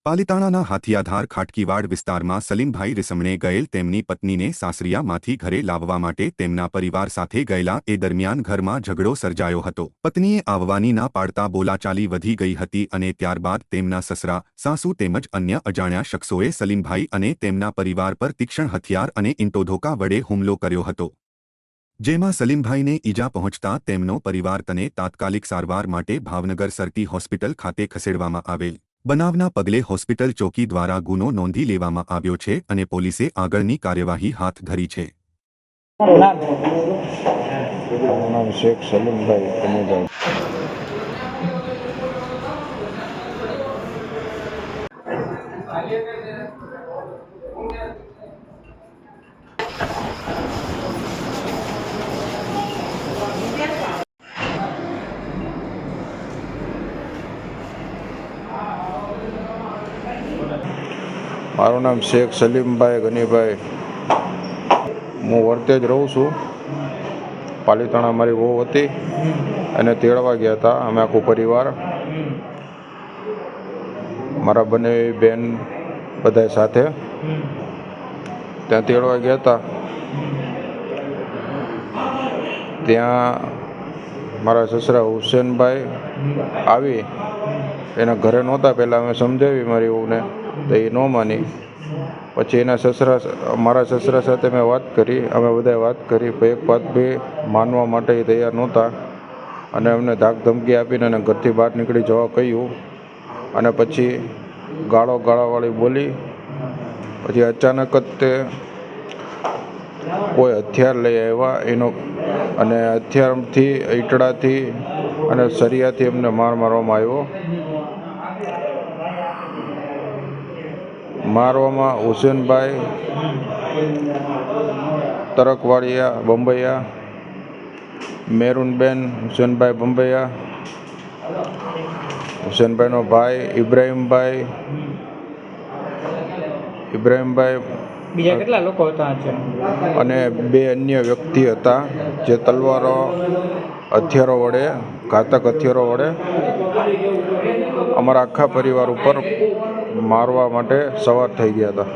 પાલિતાણાના હાથિયાધાર ખાટકીવાડ વિસ્તારમાં સલીમભાઈ રીસમણે ગયેલ તેમની પત્નીને સાસરિયામાંથી ઘરે લાવવા માટે તેમના પરિવાર સાથે ગયેલા એ દરમિયાન ઘરમાં ઝઘડો સર્જાયો હતો। પત્નીએ આવવાની ના પાડતા બોલાચાલી વધી ગઈ હતી અને ત્યારબાદ તેમના સસરા, સાસુ તેમજ અન્ય અજાણ્યા શખ્સોએ સલીમભાઈ અને તેમના પરિવાર પર તીક્ષ્ણ હથિયાર અને ઈંટોધોકા વડે હુમલો કર્યો હતો, જેમાં સલીમભાઈને ઈજા પહોંચતા તેમનો પરિવાર તેને તાત્કાલિક સારવાર માટે ભાવનગર સરટી હોસ્પિટલ ખાતે ખસેડવામાં આવેલ। બનાવના પગલે હોસ્પિટલ ચોકી દ્વારા ગુનો નોંધી લેવામાં આવ્યો છે અને પોલીસે આગળની કાર્યવાહી હાથ ધરી છે। શેખ સલીમભાઈ કનીભાઈ। મારું નામ શેખ સલીમભાઈ ગનીભાઈ। હું વર્તેજ રહું છું। પાલિતાણા મારી વહુ હતી અને તેડવા ગયા હતા અમે આખું પરિવાર, મારા બંને બેન બધા સાથે ત્યાં તેડવા ગયા હતા। ત્યાં મારા સસરા હુસેનભાઈ આવી એના ઘરે નહોતા, પહેલાં અમે સમજાવી મારી વહુને તો એ ન માની। પછી એના મારા સસરા સાથે મેં વાત કરી, અમે બધાએ વાત કરી, એક વાત બી માનવા માટે એ તૈયાર નહોતા અને અમને ધાક ધમકી આપીને અને ઘરથી બહાર નીકળી જવા કહ્યું અને પછી ગાળાવાળી બોલી। પછી અચાનક જ તે કોઈ હથિયાર લઈ આવ્યા એનો અને હથિયારથી, ઈંટડાથી અને સરિયાથી એમને મારવામાં આવ્યો। મારવામાં હુસેનભાઈ તરકવાડિયા બંબૈયા, મેરુનબેન હુસેનભાઈ બંબૈયા, હુસેનભાઈનો ભાઈ ઇબ્રાહીમભાઈ, બીજા કેટલા લોકો હતા અને બે અન્ય વ્યક્તિ હતા જે તલવારો, હથિયારો વડે, ઘાતક હથિયારો વડે અમારા આખા પરિવાર ઉપર મારવા માટે સવાર થઈ ગયા હતા।